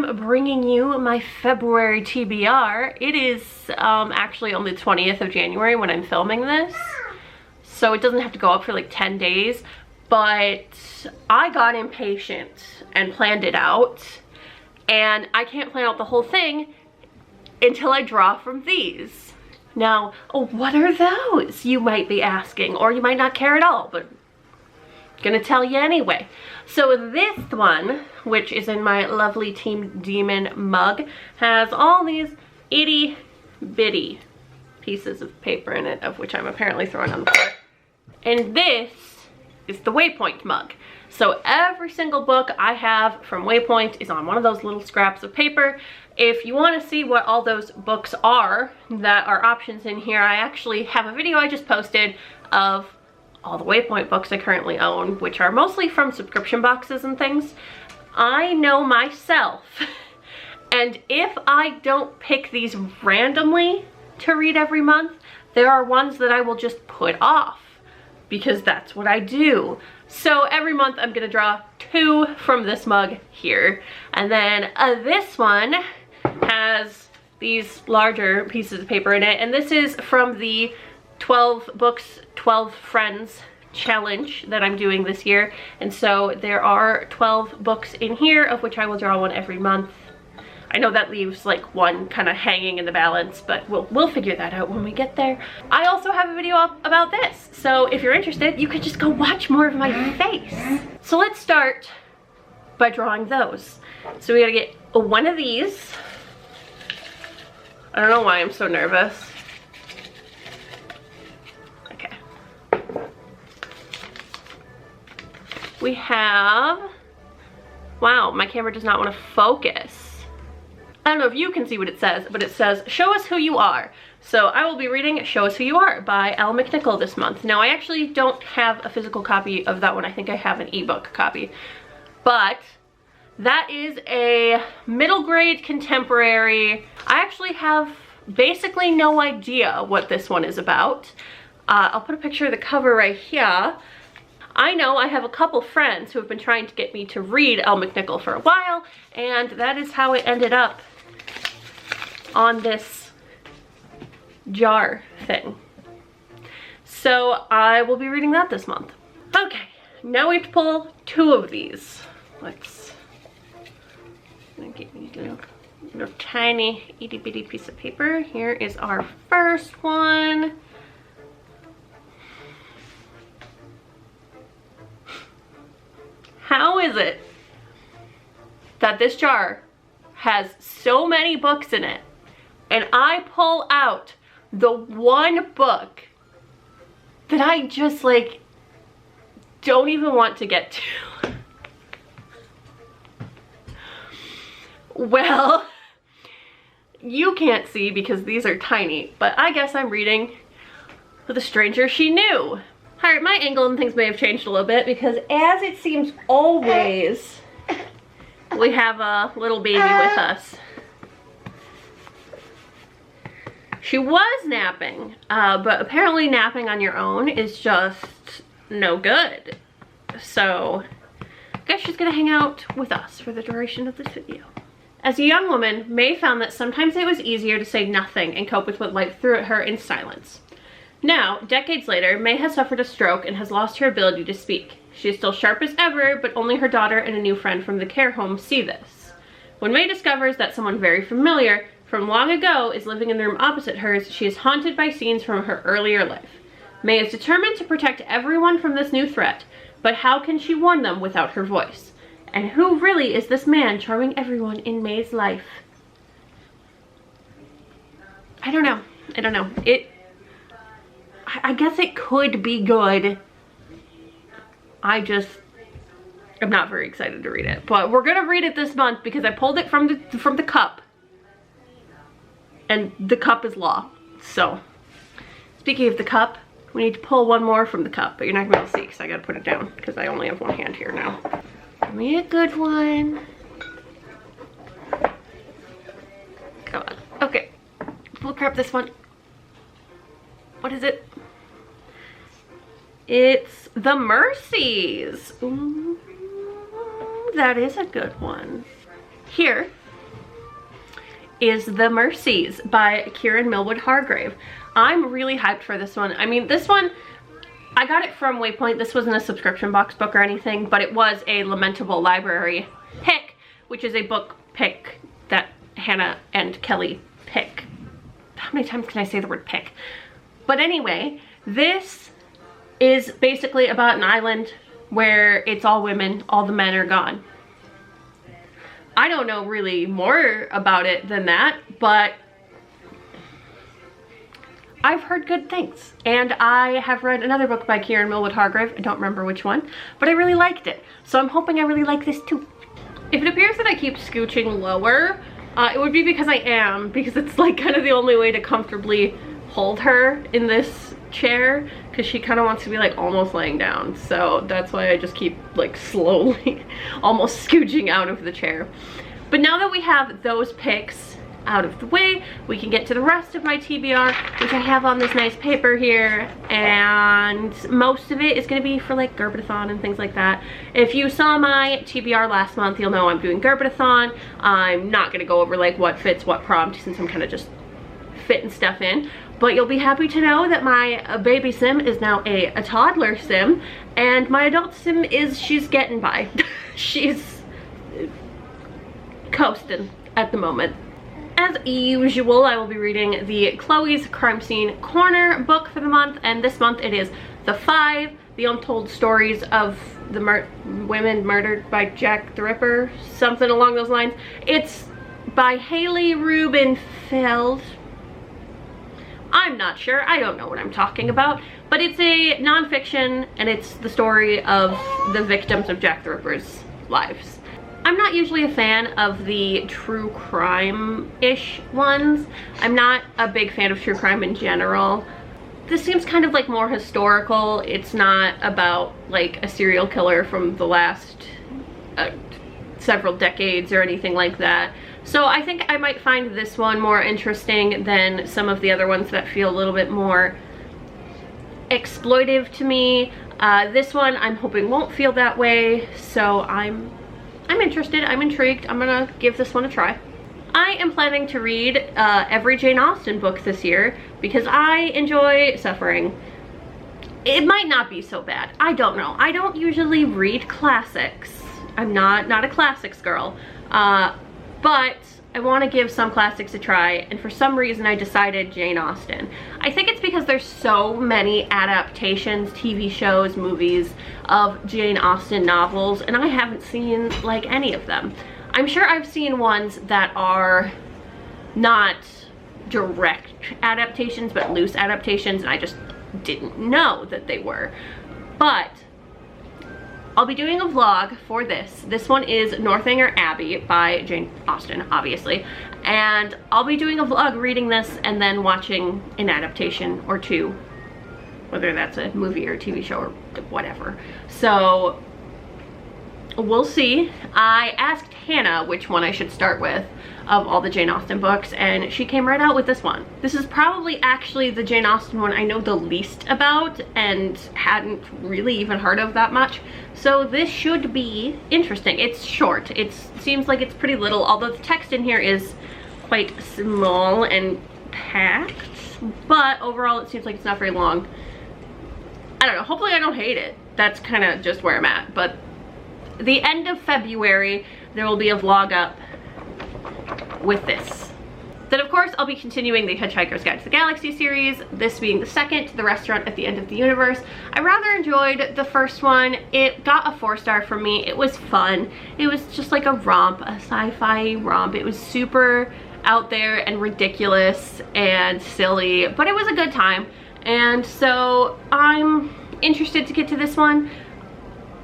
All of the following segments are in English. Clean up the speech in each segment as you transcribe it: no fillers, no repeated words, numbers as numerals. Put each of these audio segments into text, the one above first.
am bringing you my February TBR. It is actually on the 20th of January when I'm filming this, so it doesn't have to go up for like 10 days, but I got impatient and planned it out, and I can't plan out the whole thing until I draw from these. Now, what are those, you might be asking, or you might not care at all, but I'm gonna tell you anyway. So this one, which is in my lovely Team Demon mug, has all these itty bitty pieces of paper in it, of which I'm apparently throwing on the floor. And this is the Waypoint mug. So every single book I have from Waypoint is on one of those little scraps of paper. If you want to see what all those books are that are options in here, I actually have a video I just posted of all the Waypoint books I currently own, which are mostly from subscription boxes and things. I know myself, and if I don't pick these randomly to read every month, there are ones that I will just put off, because that's what I do. So every month I'm gonna draw 2 from this mug here. And then this one has these larger pieces of paper in it, and this is from the 12 books, 12 friends challenge that I'm doing this year. And so there are 12 books in here, of which I will draw one every month. I know that leaves like one kind of hanging in the balance, but we'll figure that out when we get there. I also have a video up about this, so if you're interested, you could just go watch more of my face. So let's start by drawing those. So we gotta get one of these. I don't know why I'm so nervous. Okay. We have, wow, my camera does not want to focus. I don't know if you can see what it says, but it says, "Show us who you are." So I will be reading Show Us Who You Are by Elle McNichol this month. Now, I actually don't have a physical copy of that one. I think I have an ebook copy. But that is a middle grade contemporary. I actually have basically no idea what this one is about. I'll put a picture of the cover right here. I know I have a couple friends who have been trying to get me to read Elle McNichol for a while, and that is how it ended up on this jar thing. So I will be reading that this month. Okay, now we have to pull 2 of these. Let's get me a little tiny itty bitty piece of paper. Here is our first one. How is it that this jar has so many books in it, and I pull out the one book that I just like don't even want to get to? Well, you can't see because these are tiny, but I guess I'm reading The Stranger She Knew. Alright, my angle and things may have changed a little bit because, as it seems always, we have a little baby with us. She was napping, but apparently napping on your own is just no good. So I guess she's gonna hang out with us for the duration of this video. As a young woman, May found that sometimes it was easier to say nothing and cope with what life threw at her in silence. Now, decades later, May has suffered a stroke and has lost her ability to speak. She is still sharp as ever, but only her daughter and a new friend from the care home see this. When May discovers that someone very familiar from long ago is living in the room opposite hers, she is haunted by scenes from her earlier life. May is determined to protect everyone from this new threat, but how can she warn them without her voice? And who really is this man charming everyone in May's life? I don't know. I guess it could be good. I just am not very excited to read it. But we're gonna read it this month because I pulled it from the cup. And the cup is law. So, speaking of the cup, we need to pull one more from the cup, but you're not gonna be able to see because I gotta put it down because I only have one hand here now. Give me a good one. Come on. Okay. We'll grab this one. What is it? It's The Mercies. Ooh, that is a good one. Here is The Mercies by Kieran Millwood Hargrave. I'm really hyped for this one. I mean, this one, I got it from Waypoint. This wasn't a subscription box book or anything, but it was a Lamentable Library pick, which is a book pick that Hannah and Kelly pick. How many times can I say the word pick? But anyway, this is basically about an island where it's all women, all the men are gone. I don't know really more about it than that, but I've heard good things. And I have read another book by Kieran Millwood Hargrave, I don't remember which one, but I really liked it. So I'm hoping I really like this too. If it appears that I keep scooching lower, it would be because I am, because it's like kind of the only way to comfortably hold her in this chair, because she kind of wants to be like almost laying down. So that's why I just keep like slowly almost scooching out of the chair. But now that we have those picks out of the way, we can get to the rest of my TBR, which I have on this nice paper here, and most of it is going to be for like Gerbedathon and things like that. If you saw my TBR last month, you'll know I'm doing Gerbedathon. I'm not going to go over like what fits what prompt, since I'm kind of just fitting stuff in, but you'll be happy to know that my baby sim is now a toddler sim, and my adult sim is, she's getting by. She's coasting at the moment. As usual, I will be reading the Chloe's Crime Scene Corner book for the month, and this month it is The Five, The Untold Stories of the Women Murdered by Jack the Ripper, something along those lines. It's by Haley Rubenfeld. I'm not sure, I don't know what I'm talking about, but it's a nonfiction, and it's the story of the victims of Jack the Ripper's lives. I'm not usually a fan of the true crime-ish ones. I'm not a big fan of true crime in general. This seems kind of like more historical. It's not about like a serial killer from the last several decades or anything like that. So I think I might find this one more interesting than some of the other ones that feel a little bit more exploitive to me. This one I'm hoping won't feel that way, so I'm interested, I'm intrigued. I'm gonna give this one a try. I am planning to read every Jane Austen book this year because I enjoy suffering. It might not be so bad, I don't know. I don't usually read classics. I'm not a classics girl, but I want to give some classics a try, and for some reason I decided Jane Austen. I think it's because there's so many adaptations, TV shows, movies of Jane Austen novels, and I haven't seen like any of them. I'm sure I've seen ones that are not direct adaptations but loose adaptations, and I just didn't know that they were. But I'll be doing a vlog for this. This one is Northanger Abbey by Jane Austen, obviously. And I'll be doing a vlog reading this and then watching an adaptation or two, whether that's a movie or a TV show or whatever. So we'll see. I asked Hannah which one I should start with of all the Jane Austen books, and she came right out with this one. This is probably actually the Jane Austen one I know the least about and hadn't really even heard of that much. So this should be interesting. It's short. It seems like it's pretty little, although the text in here is quite small and packed, but overall it seems like it's not very long. I don't know, hopefully I don't hate it. That's kind of just where I'm at. But the end of February, there will be a vlog up with this. Then of course I'll be continuing the Hitchhiker's Guide to the Galaxy series, this being the second, The Restaurant at the End of the Universe. I rather enjoyed the first one. It got a 4-star from me. It was fun. It was just like a romp, a sci-fi romp. It was super out there and ridiculous and silly, but it was a good time. And so I'm interested to get to this one.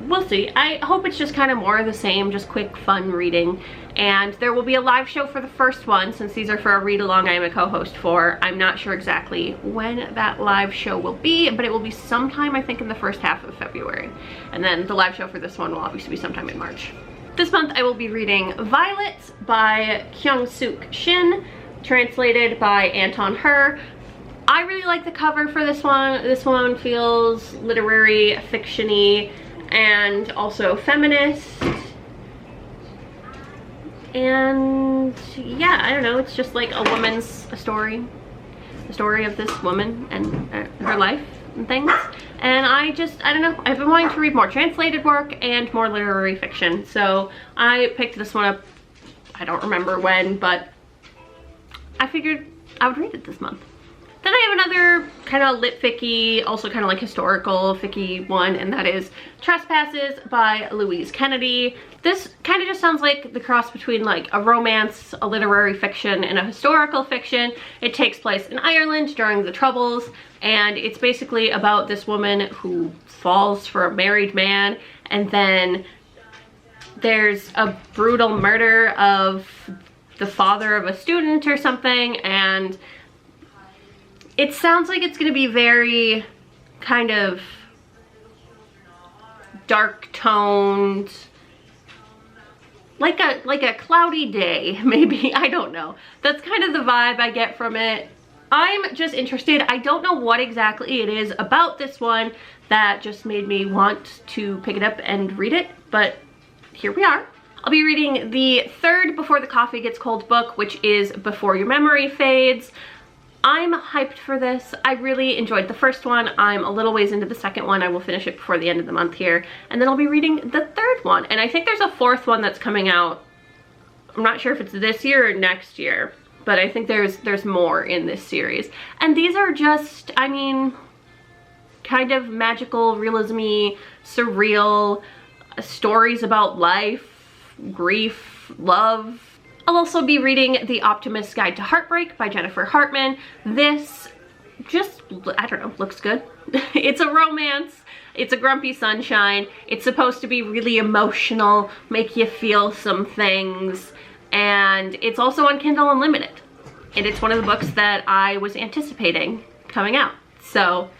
We'll see. I hope it's just kind of more of the same, just quick fun reading. And there will be a live show for the first one, since these are for a read-along I am a co-host for. I'm not sure exactly when that live show will be, but it will be sometime, I think, in the first half of February. And then the live show for this one will obviously be sometime in March. This month I will be reading Violet by Kyung-Suk Shin, translated by Anton Her. I really like the cover for this one. This one feels literary, fiction-y, and also feminist. And yeah, I don't know, it's just like a story of this woman and her life and things. And I don't know, I've been wanting to read more translated work and more literary fiction, so I picked this one up, I don't remember when, but I figured I would read it this month. Then I have another kind of lit ficky, also kind of like historical ficky one, and that is Trespasses by Louise Kennedy. This kind of just sounds like the cross between like a romance, a literary fiction, and a historical fiction. It takes place in Ireland during the Troubles, and it's basically about this woman who falls for a married man, and then there's a brutal murder of the father of a student or something, and it sounds like it's gonna be very kind of dark toned, like a cloudy day, maybe, I don't know. That's kind of the vibe I get from it. I'm just interested. I don't know what exactly it is about this one that just made me want to pick it up and read it, but here we are. I'll be reading the third Before the Coffee Gets Cold book, which is Before Your Memory Fades. I'm hyped for this. I really enjoyed the first one. I'm a little ways into the second one. I will finish it before the end of the month here. And then I'll be reading the third one. And I think there's a fourth one that's coming out. I'm not sure if it's this year or next year, but I think there's more in this series. And these are just, I mean, kind of magical, realism-y, surreal stories about life, grief, love. I'll also be reading The Optimist's Guide to Heartbreak by Jennifer Hartman. This just, I don't know, looks good. It's a romance. It's a grumpy sunshine. It's supposed to be really emotional, make you feel some things. And it's also on Kindle Unlimited. And it's one of the books that I was anticipating coming out. So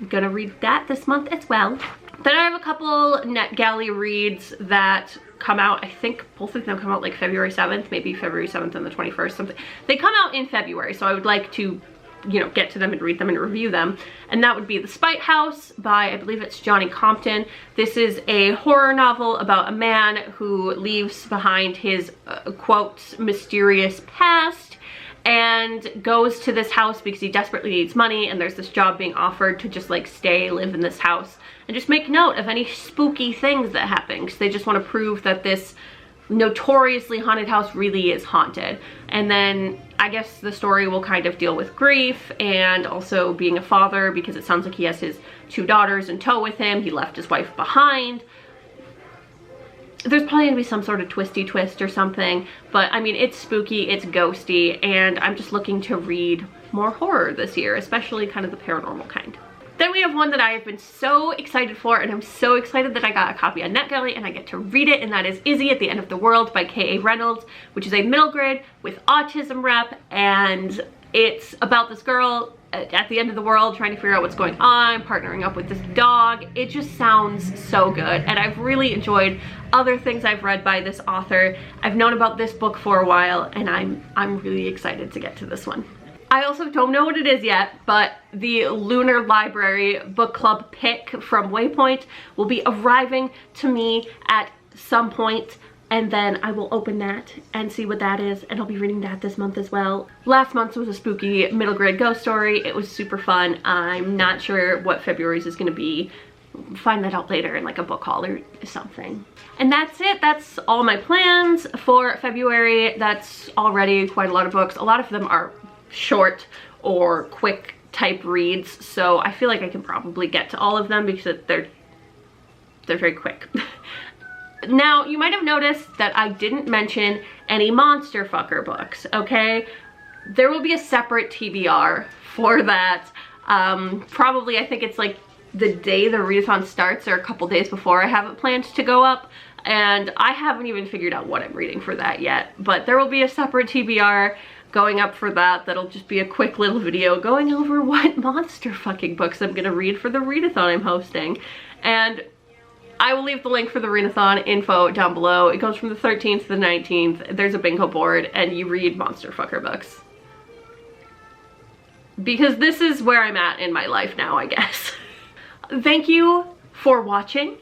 I'm gonna read that this month as well. Then I have a couple NetGalley reads that come out. I think both of them come out like February 7th, maybe February 7th and the 21st, something. They come out in February, so I would like to, you know, get to them and read them and review them. And that would be The Spite House by, I believe it's Johnny Compton. This is a horror novel about a man who leaves behind his, quote, mysterious past and goes to this house because he desperately needs money, and there's this job being offered to just like live in this house and just make note of any spooky things that happen, because they just want to prove that this notoriously haunted house really is haunted. And then I guess the story will kind of deal with grief and also being a father, because it sounds like he has his 2 daughters in tow with him. He left his wife behind. There's probably gonna be some sort of twisty twist or something, but I mean, it's spooky, it's ghosty, and I'm just looking to read more horror this year, especially kind of the paranormal kind. Then we have one that I have been so excited for, and I'm so excited that I got a copy on NetGalley and I get to read it, and that is Izzy at the End of the World by K.A. Reynolds, which is a middle grade with autism rep, and it's about this girl at the end of the world trying to figure out what's going on, partnering up with this dog. It just sounds so good, and I've really enjoyed other things I've read by this author. I've known about this book for a while, and I'm really excited to get to this one. I also don't know what it is yet, but the Lunar Library book club pick from Waypoint will be arriving to me at some point, and then I will open that and see what that is, and I'll be reading that this month as well. Last month's was a spooky middle grade ghost story. It was super fun. I'm not sure what February's is gonna be. Find that out later in like a book haul or something. And that's it. That's all my plans for February. That's already quite a lot of books. A lot of them are short or quick type reads, so I feel like I can probably get to all of them because they're very quick. Now, you might have noticed that I didn't mention any monster fucker books, okay? There will be a separate TBR for that. Probably, I think it's like the day the readathon starts or a couple days before I have it planned to go up, and I haven't even figured out what I'm reading for that yet, but there will be a separate TBR going up for that. That'll just be a quick little video going over what monster fucking books I'm gonna read for the readathon I'm hosting. And I will leave the link for the readathon info down below. It goes from the 13th to the 19th. There's a bingo board and you read monster fucker books. Because this is where I'm at in my life now, I guess. Thank you for watching,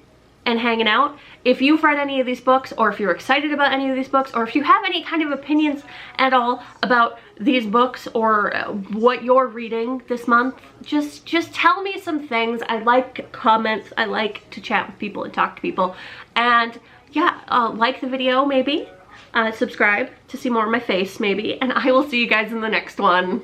and hanging out. If you've read any of these books, or if you're excited about any of these books, or if you have any kind of opinions at all about these books or what you're reading this month, just tell me some things. I like comments. I like to chat with people and talk to people. And yeah, like the video maybe, subscribe to see more of my face maybe, and I will see you guys in the next one.